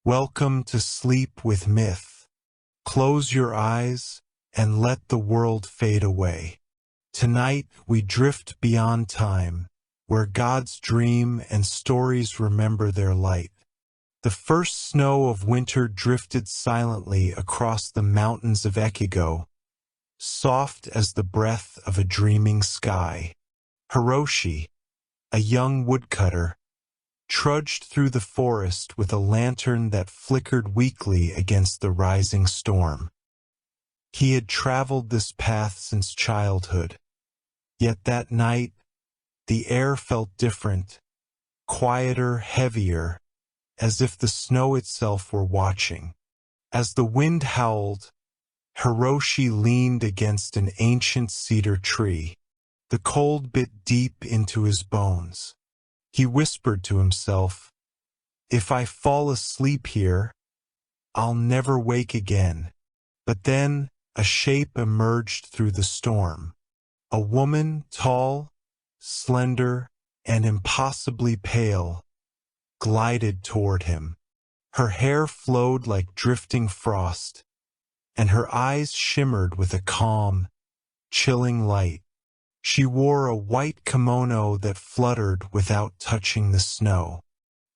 Welcome to Sleep with Myth. Close your eyes and let the world fade away. Tonight we drift beyond time, where gods dream and stories remember their light. The first snow of winter drifted silently across the mountains of Ekigo, soft as the breath of a dreaming sky. Hiroshi, a young woodcutter, trudged through the forest with a lantern that flickered weakly against the rising storm. He had traveled this path since childhood, yet that night the air felt different, quieter, heavier, as if the snow itself were watching. As the wind howled, Hiroshi leaned against an ancient cedar tree. The cold bit deep into his bones. He whispered to himself, "If I fall asleep here, I'll never wake again." But then a shape emerged through the storm. A woman, tall, slender, and impossibly pale, glided toward him. Her hair flowed like drifting frost, and her eyes shimmered with a calm, chilling light. She wore a white kimono that fluttered without touching the snow.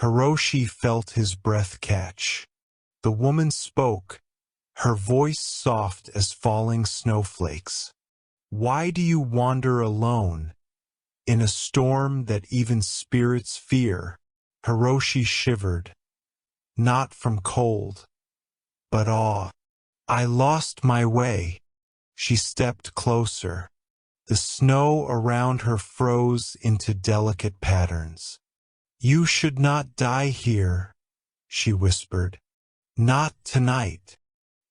Hiroshi felt his breath catch. The woman spoke, her voice soft as falling snowflakes. "Why do you wander alone, in a storm that even spirits fear?" Hiroshi shivered, not from cold, but awe. "I lost my way." She stepped closer. The snow around her froze into delicate patterns. "You should not die here," she whispered. "Not tonight."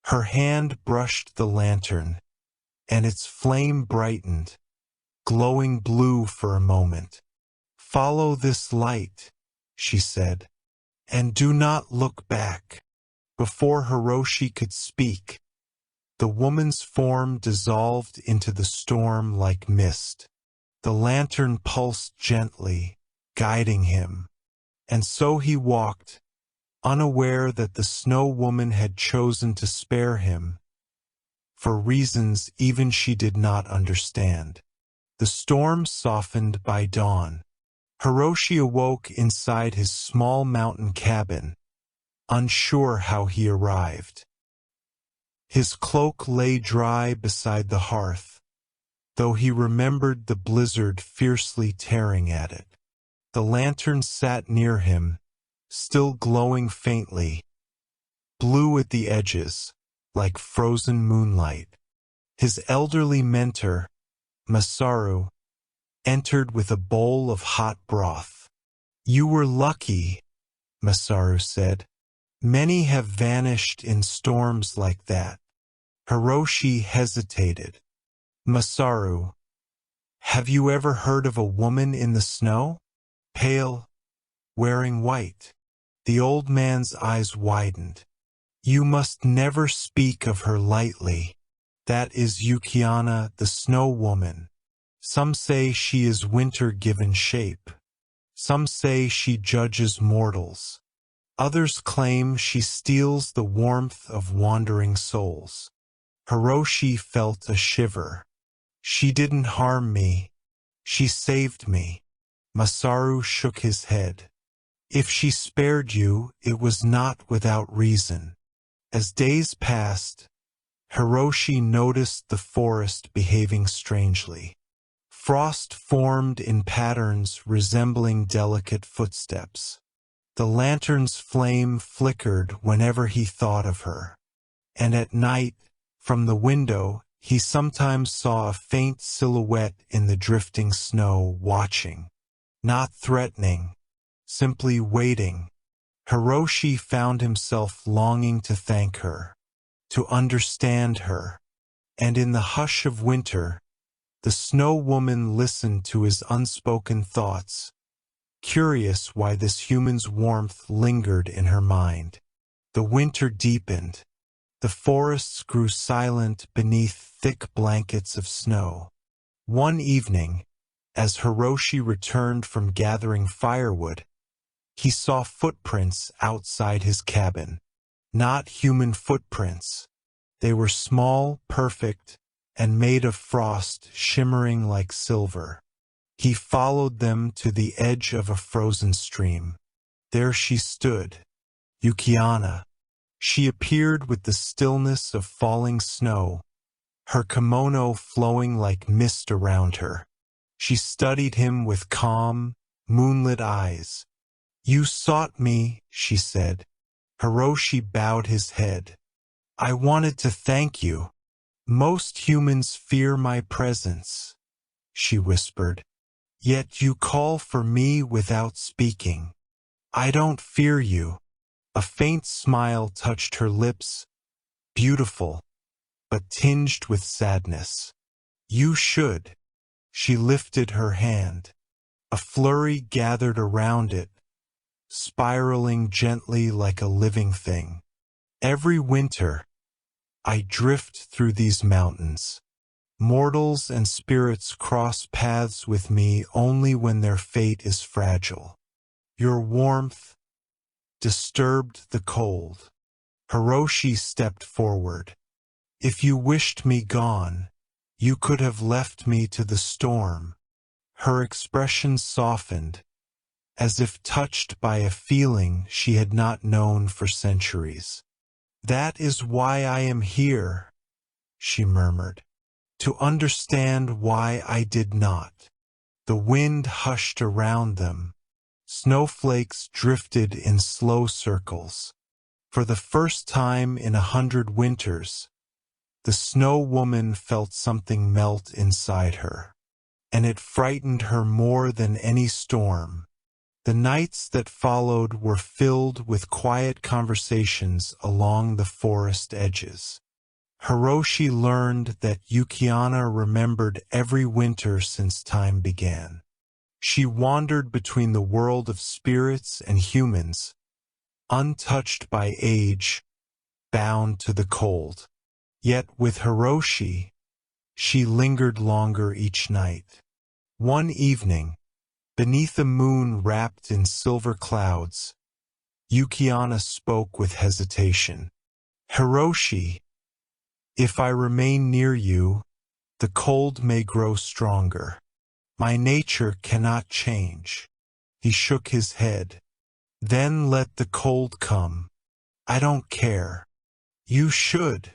Her hand brushed the lantern, and its flame brightened, glowing blue for a moment. "Follow this light," she said, "and do not look back." Before Hiroshi could speak, the woman's form dissolved into the storm like mist. The lantern pulsed gently, guiding him, and so he walked, unaware that the snow woman had chosen to spare him, for reasons even she did not understand. The storm softened by dawn. Hiroshi awoke inside his small mountain cabin, unsure how he arrived. His cloak lay dry beside the hearth, though he remembered the blizzard fiercely tearing at it. The lantern sat near him, still glowing faintly, blue at the edges, like frozen moonlight. His elderly mentor, Masaru, entered with a bowl of hot broth. "You were lucky," Masaru said. "Many have vanished in storms like that." Hiroshi hesitated. "Masaru, have you ever heard of a woman in the snow? Pale, wearing white." The old man's eyes widened. "You must never speak of her lightly. That is Yuki-Onna, the snow woman. Some say she is winter given shape. Some say she judges mortals. Others claim she steals the warmth of wandering souls." Hiroshi felt a shiver. "She didn't harm me. She saved me." Masaru shook his head. "If she spared you, it was not without reason." As days passed, Hiroshi noticed the forest behaving strangely. Frost formed in patterns resembling delicate footsteps. The lantern's flame flickered whenever he thought of her, and at night, from the window, he sometimes saw a faint silhouette in the drifting snow, watching, not threatening, simply waiting. Hiroshi found himself longing to thank her, to understand her, and in the hush of winter, the snow woman listened to his unspoken thoughts, curious why this human's warmth lingered in her mind. The winter deepened. The forests grew silent beneath thick blankets of snow. One evening, as Hiroshi returned from gathering firewood, He saw footprints outside his cabin. Not human footprints. They were small, perfect, and made of frost shimmering like silver. He followed them to the edge of a frozen stream. There she stood, Yuki-Onna. She appeared with the stillness of falling snow, her kimono flowing like mist around her. She studied him with calm, moonlit eyes. "You sought me," she said. Hiroshi bowed his head. "I wanted to thank you. Most humans fear my presence," she whispered. "Yet you call for me without speaking. I don't fear you." A faint smile touched her lips, beautiful, but tinged with sadness. "You should." She lifted her hand. A flurry gathered around it, spiraling gently like a living thing. "Every winter, I drift through these mountains. Mortals and spirits cross paths with me only when their fate is fragile. Your warmth disturbed the cold." Hiroshi stepped forward. "If you wished me gone, you could have left me to the storm." Her expression softened, as if touched by a feeling she had not known for centuries. "That is why I am here," she murmured. "To understand why I did not." The wind hushed around them. Snowflakes drifted in slow circles. For the first time in 100 winters, the Snow Woman felt something melt inside her. And it frightened her more than any storm. The nights that followed were filled with quiet conversations along the forest edges. Hiroshi learned that Yuki-Onna remembered every winter since time began. She wandered between the world of spirits and humans, untouched by age, bound to the cold. Yet with Hiroshi, she lingered longer each night. One evening, beneath a moon wrapped in silver clouds, Yuki-Onna spoke with hesitation. "Hiroshi, if I remain near you, the cold may grow stronger. My nature cannot change." He shook his head. "Then let the cold come. I don't care." "You should,"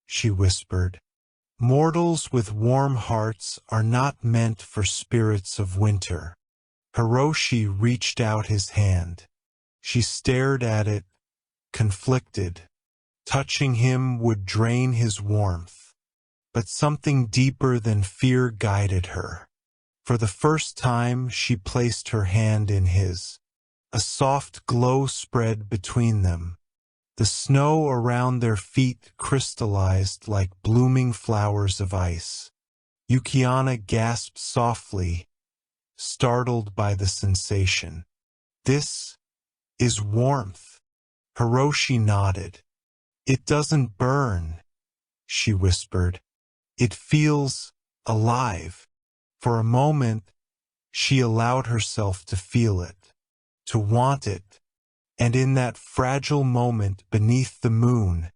she whispered. "Mortals with warm hearts are not meant for spirits of winter." Hiroshi reached out his hand. She stared at it, conflicted. Touching him would drain his warmth. But something deeper than fear guided her. For the first time, she placed her hand in his. A soft glow spread between them. The snow around their feet crystallized like blooming flowers of ice. Yuki-Onna gasped softly, startled by the sensation. "This is warmth." Hiroshi nodded. "It doesn't burn," she whispered. "It feels alive." For a moment, she allowed herself to feel it, to want it, and in that fragile moment beneath the moon,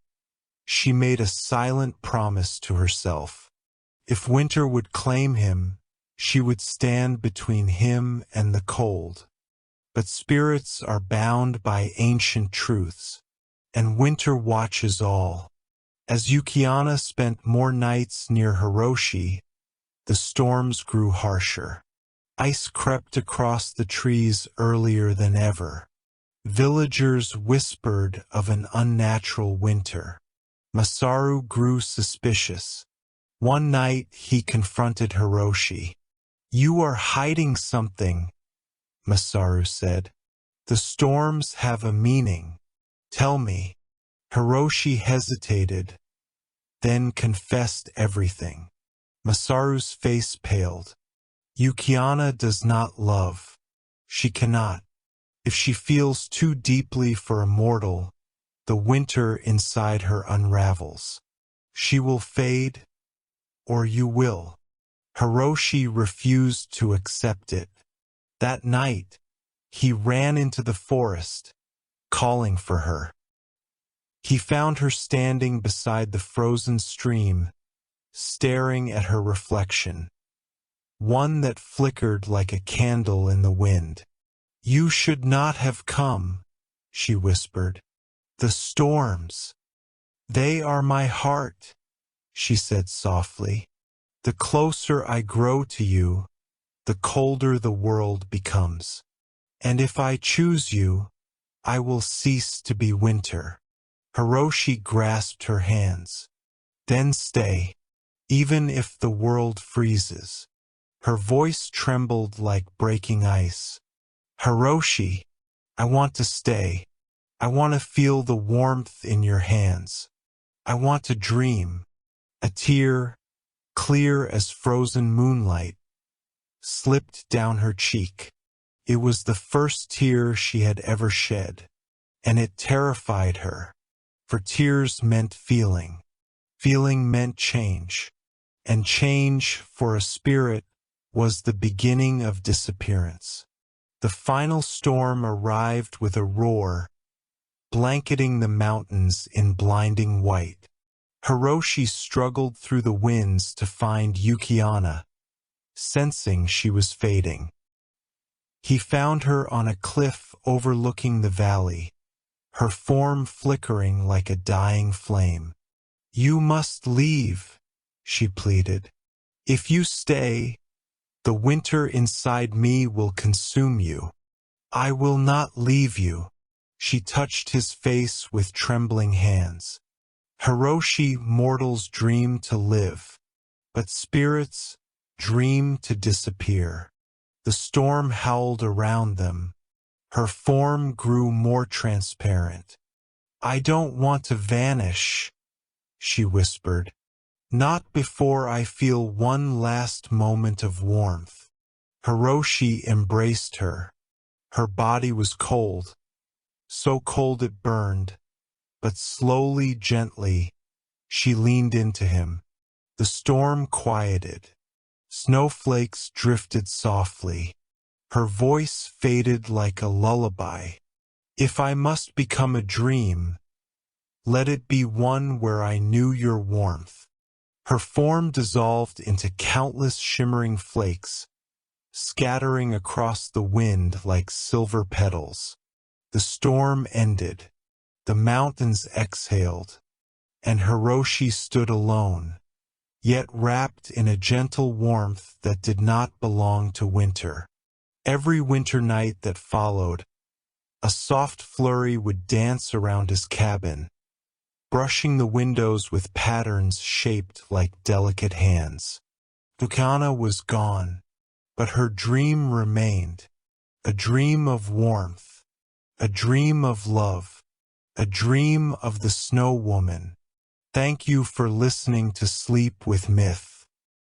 she made a silent promise to herself. If winter would claim him, she would stand between him and the cold. But spirits are bound by ancient truths, and winter watches all. As Yuki-Onna spent more nights near Hiroshi, the storms grew harsher. Ice crept across the trees earlier than ever. Villagers whispered of an unnatural winter. Masaru grew suspicious. One night he confronted Hiroshi. "You are hiding something," Masaru said. "The storms have a meaning. Tell me." Hiroshi hesitated, then confessed everything. Masaru's face paled. "Yuki-Onna does not love. She cannot. If she feels too deeply for a mortal, the winter inside her unravels. She will fade, or you will." Hiroshi refused to accept it. That night, He ran into the forest, calling for her. He found her standing beside the frozen stream, staring at her reflection, one that flickered like a candle in the wind. "You should not have come," she whispered. "The storms. They are my heart," she said softly. "The closer I grow to you, the colder the world becomes. And if I choose you, I will cease to be winter." Hiroshi grasped her hands. "Then stay, even if the world freezes." Her voice trembled like breaking ice. "Hiroshi, I want to stay. I want to feel the warmth in your hands. I want to dream." A tear, clear as frozen moonlight, slipped down her cheek. It was the first tear she had ever shed, and it terrified her, for tears meant feeling. Feeling meant change, and change for a spirit was the beginning of disappearance. The final storm arrived with a roar, blanketing the mountains in blinding white. Hiroshi struggled through the winds to find Yuki-Onna, sensing she was fading. He found her on a cliff overlooking the valley, her form flickering like a dying flame. "You must leave," she pleaded. "If you stay, the winter inside me will consume you." "I will not leave you." She touched his face with trembling hands. "Hiroshi, mortals dream to live, but spirits dream to disappear." The storm howled around them. Her form grew more transparent. "I don't want to vanish," she whispered. "Not before I feel one last moment of warmth." Hiroshi embraced her. Her body was cold, so cold it burned, but slowly, gently, she leaned into him. The storm quieted. Snowflakes drifted softly. Her voice faded like a lullaby. "If I must become a dream, let it be one where I knew your warmth." Her form dissolved into countless shimmering flakes, scattering across the wind like silver petals. The storm ended. The mountains exhaled, and Hiroshi stood alone, yet wrapped in a gentle warmth that did not belong to winter. Every winter night that followed, a soft flurry would dance around his cabin, brushing the windows with patterns shaped like delicate hands. Yuki-Onna was gone, but her dream remained, a dream of warmth, a dream of love, a dream of the Snow Woman. Thank you for listening to Sleep with Myth.